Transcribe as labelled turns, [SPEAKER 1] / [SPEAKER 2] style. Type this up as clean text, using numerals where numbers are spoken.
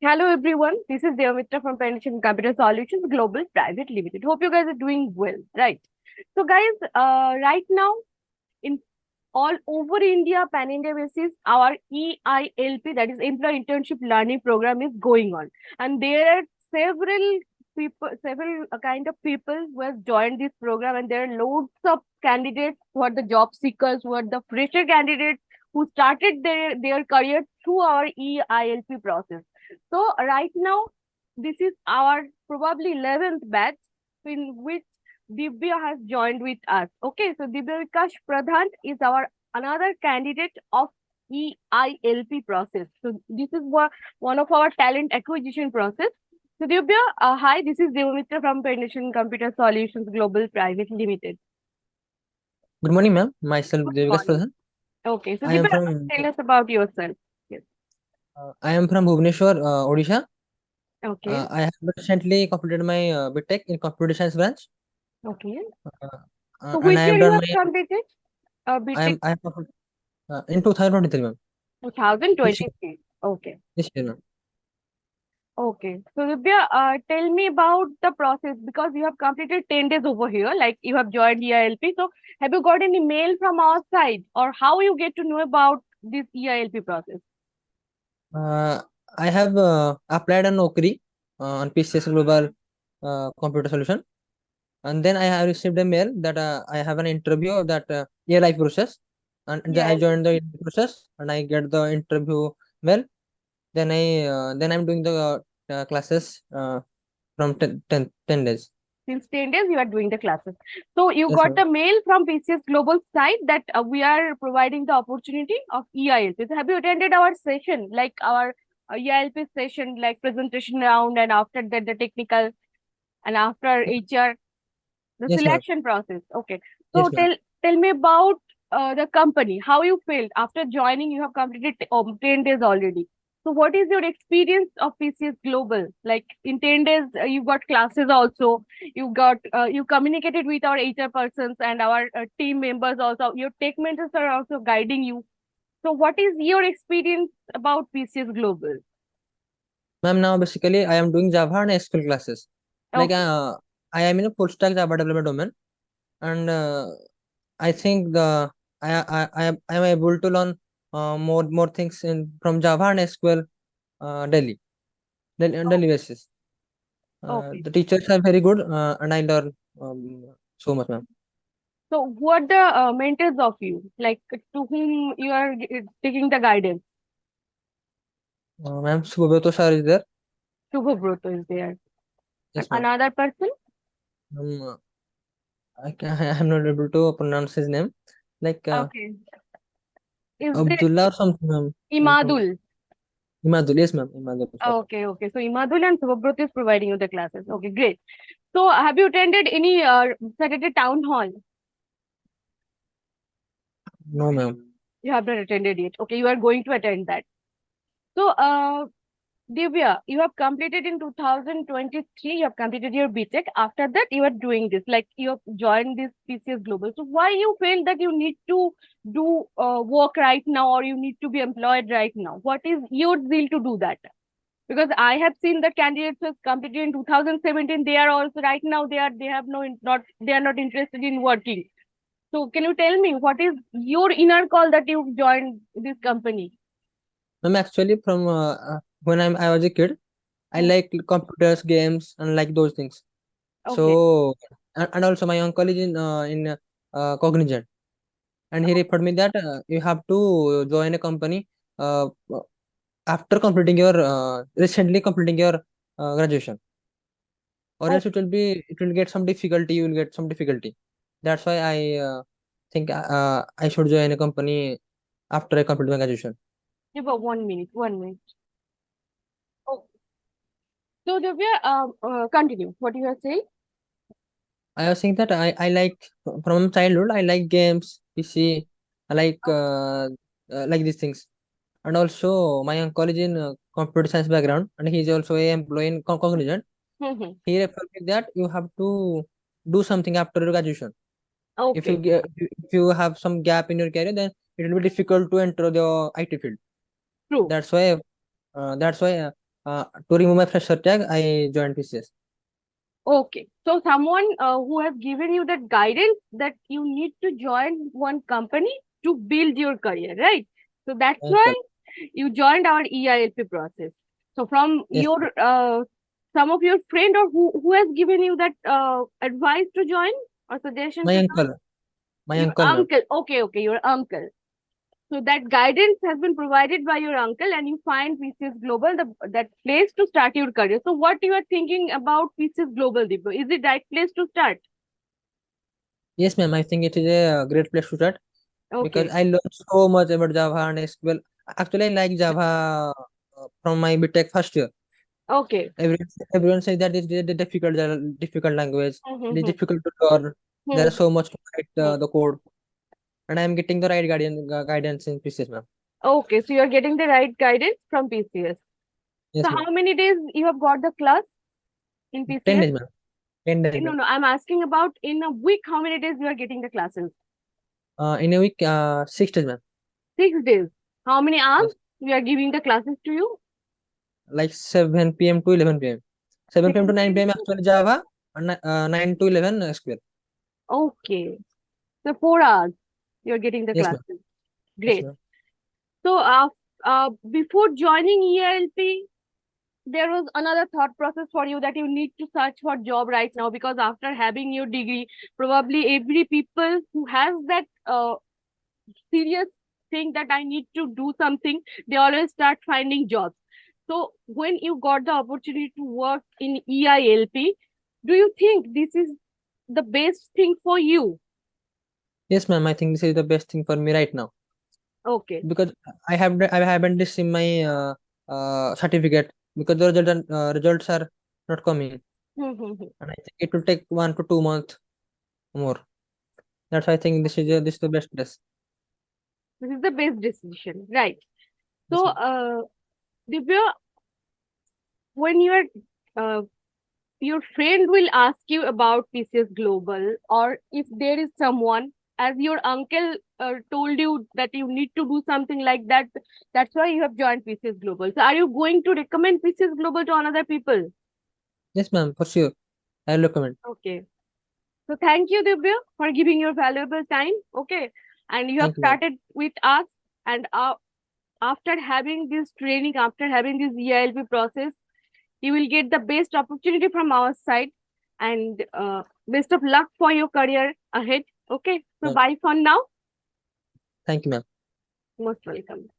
[SPEAKER 1] Hello everyone, this is Devamitra from PCS Computer Solutions Global Private Limited. Hope you guys are doing well, right? So guys, right now in all over India, pan-India basis, our EILP, that is Employee Internship Learning Program, is going on, and there are several people, several kind of people who have joined this program, and there are loads of candidates who are the job seekers, who are the fresher candidates who started their career through our EILP process. So right now, this is our probably 11th batch in which Divya has joined with us. Okay, so Divya Vikash Pradhan is our another candidate of EILP process. So this is one of our talent acquisition process. So Divya, hi, this is Devamitra from PCS Computer Solutions Global Private Limited.
[SPEAKER 2] Good morning, ma'am. Myself
[SPEAKER 1] Good
[SPEAKER 2] Devikas
[SPEAKER 1] morning.
[SPEAKER 2] Pradhan.
[SPEAKER 1] Okay, so
[SPEAKER 2] I am
[SPEAKER 1] Divya,
[SPEAKER 2] from
[SPEAKER 1] tell us about yourself. Yes.
[SPEAKER 2] Bhubaneswar, Odisha.
[SPEAKER 1] Okay.
[SPEAKER 2] I have recently completed my BTech in Computer Science branch,
[SPEAKER 1] Okay.
[SPEAKER 2] uh,
[SPEAKER 1] So
[SPEAKER 2] and
[SPEAKER 1] which
[SPEAKER 2] I
[SPEAKER 1] year
[SPEAKER 2] have
[SPEAKER 1] you
[SPEAKER 2] done
[SPEAKER 1] have
[SPEAKER 2] my
[SPEAKER 1] completed? BTech
[SPEAKER 2] I have completed, in 2023, ma'am. This year,
[SPEAKER 1] 2023. Okay.
[SPEAKER 2] this year, ma'am.
[SPEAKER 1] Okay. So, Divya, tell me about the process because you have completed 10 days over here, like you have joined EILP. So, have you got any mail from our side or how you get to know about this EILP process?
[SPEAKER 2] Uh, I have applied on Naukri on PCS Global Computer Solution, and then I have received a mail that I have an interview that ELI process, and then I
[SPEAKER 1] Yeah.
[SPEAKER 2] joined the process and I get the interview well. Then I'm doing the classes from 10 days.
[SPEAKER 1] Since 10 days, you are doing the classes. So, you
[SPEAKER 2] Yes,
[SPEAKER 1] got
[SPEAKER 2] ma'am.
[SPEAKER 1] the mail from PCS Global side that we are providing the opportunity of EILP. So, have you attended our session, like our EILP session, like presentation round, and after that, the technical, and after HR? The
[SPEAKER 2] Yes, ma'am.
[SPEAKER 1] selection process. Okay. So
[SPEAKER 2] Yes, ma'am.
[SPEAKER 1] tell me about the company. How you felt after joining? You have completed 10 days already. So what is your experience of PCS Global? Like in 10 days, you got classes also. You communicated with our HR persons and our team members also. Your tech mentors are also guiding you. So what is your experience about PCS Global?
[SPEAKER 2] Ma'am, now basically I am doing Java and SQL classes. Like
[SPEAKER 1] Okay.
[SPEAKER 2] I am in a full stack Java development domain, and I think I am able to learn more things in from Java and SQL on daily basis.
[SPEAKER 1] Okay.
[SPEAKER 2] The teachers are very good, and I learn so much, ma'am.
[SPEAKER 1] So, who are the mentors of you? Like to whom you are taking the guidance?
[SPEAKER 2] Ma'am, Subhato sir is there.
[SPEAKER 1] Shubhabroto is there. And
[SPEAKER 2] Yes, ma'am.
[SPEAKER 1] another person?
[SPEAKER 2] Um, I am not able to pronounce his name. Like
[SPEAKER 1] Okay. Is there
[SPEAKER 2] Abdullah or something, ma'am.
[SPEAKER 1] Imadul?
[SPEAKER 2] Imadul, yes, ma'am. Imadul, sir.
[SPEAKER 1] Okay, okay. So Imadul and Shubhabroto is providing you the classes. Okay, great. So have you attended any Saturday town hall?
[SPEAKER 2] No, ma'am.
[SPEAKER 1] You have not attended yet. Okay, you are going to attend that. So Divya, you have completed in 2023, you have completed your BTech. After that, you are doing this, like you have joined this PCS Global. So why you feel that you need to do work right now or you need to be employed right now? What is your zeal to do that? Because I have seen the candidates who have completed in 2017, they are also right now, they have no, not, they are not interested in working. So can you tell me what is your inner call that you joined this company?
[SPEAKER 2] Ma'am, actually, from when I was a kid, I
[SPEAKER 1] Hmm.
[SPEAKER 2] like computers, games, and like those things.
[SPEAKER 1] Okay.
[SPEAKER 2] So, and also my uncle is in Cognizant, and he referred me that you have to join a company uh, after completing your recently completing your graduation, or
[SPEAKER 1] Oh,
[SPEAKER 2] else it will get some difficulty. You will get some difficulty. That's why I think I should join a company after I complete my graduation.
[SPEAKER 1] give a 1 minute, 1 minute. Oh, so Divya, continue. What you are saying?
[SPEAKER 2] I was saying that I like from childhood I like games, PC, I like these things. And also my uncle is in computer science background and he is also a employee in Cognizant.
[SPEAKER 1] Mm-hmm.
[SPEAKER 2] He referred me that you have to do something after your graduation.
[SPEAKER 1] Okay,
[SPEAKER 2] If you have some gap in your career, then it will be difficult to enter the IT field.
[SPEAKER 1] true.
[SPEAKER 2] That's why To remove my fresher tag, I joined PCS.
[SPEAKER 1] Okay. So someone who has given you that guidance that you need to join one company to build your career, right? So that's why you joined our EILP process. So from
[SPEAKER 2] Yes,
[SPEAKER 1] your some of your friend or who has given you that advice to join or suggestion
[SPEAKER 2] my
[SPEAKER 1] to join?
[SPEAKER 2] uncle, my
[SPEAKER 1] Your
[SPEAKER 2] uncle, ma'am.
[SPEAKER 1] uncle. Okay, okay, your uncle. So that guidance has been provided by your uncle, and you find PCS Global that place to start your career. So what you are thinking about PCS Global, Dibbo? Is it right place to start?
[SPEAKER 2] Yes, ma'am. I think it is a great place to start because
[SPEAKER 1] Okay,
[SPEAKER 2] I learned so much about Java and SQL. Actually, I like Java from my BTech first year.
[SPEAKER 1] okay.
[SPEAKER 2] Everyone says that it's a difficult language. It is
[SPEAKER 1] Mm-hmm.
[SPEAKER 2] difficult to learn. There is
[SPEAKER 1] Mm-hmm.
[SPEAKER 2] so much to write the code, and I am getting the right guidance in PCS, ma'am.
[SPEAKER 1] Okay, so you're getting the right guidance from PCS. So
[SPEAKER 2] Yes, ma'am.
[SPEAKER 1] how many days you have got the class in
[SPEAKER 2] 10
[SPEAKER 1] PCS?
[SPEAKER 2] days, ma'am. 10 days,
[SPEAKER 1] No,
[SPEAKER 2] ma'am.
[SPEAKER 1] no, I'm asking about in a week, how many days you are getting the classes?
[SPEAKER 2] In a week, 6 days, ma'am.
[SPEAKER 1] 6 days. How many hours
[SPEAKER 2] Yes,
[SPEAKER 1] we are giving the classes to you?
[SPEAKER 2] like 7 p.m. to 11 p.m. 7 p.m. to 9
[SPEAKER 1] 7
[SPEAKER 2] p.m.
[SPEAKER 1] p.m.
[SPEAKER 2] actually Java, and 9 to 11 SQL.
[SPEAKER 1] Okay, so 4 hours you're getting the
[SPEAKER 2] Yes, ma'am.
[SPEAKER 1] classes.
[SPEAKER 2] Yes,
[SPEAKER 1] Great.
[SPEAKER 2] ma'am.
[SPEAKER 1] So, before joining EILP, there was another thought process for you that you need to search for job right now, because after having your degree, probably every people who has that serious thing that I need to do something, they always start finding jobs. So, when you got the opportunity to work in EILP, do you think this is the best thing for you?
[SPEAKER 2] Yes, ma'am. I think this is the best thing for me right now
[SPEAKER 1] Okay.
[SPEAKER 2] because I haven't this in my certificate because the results are not coming, and I think it will take 1 to 2 months more. That's why I think this is the best dress.
[SPEAKER 1] This is the best decision, right?
[SPEAKER 2] Yes,
[SPEAKER 1] So,
[SPEAKER 2] ma'am.
[SPEAKER 1] Divya, when you are your friend will ask you about PCS Global, or if there is someone, as your uncle told you that you need to do something like that, that's why you have joined PCS Global. So, are you going to recommend PCS Global to another people?
[SPEAKER 2] Yes, ma'am. For sure, I will recommend.
[SPEAKER 1] Okay. So, thank you, Divya, for giving your valuable time. Okay. And you have
[SPEAKER 2] Thank you, ma'am.
[SPEAKER 1] started with us, and after having this training, after having this EILP process, you will get the best opportunity from our side, and best of luck for your career ahead. Okay, so
[SPEAKER 2] Ma'am.
[SPEAKER 1] bye for now.
[SPEAKER 2] Thank you, ma'am.
[SPEAKER 1] Most welcome.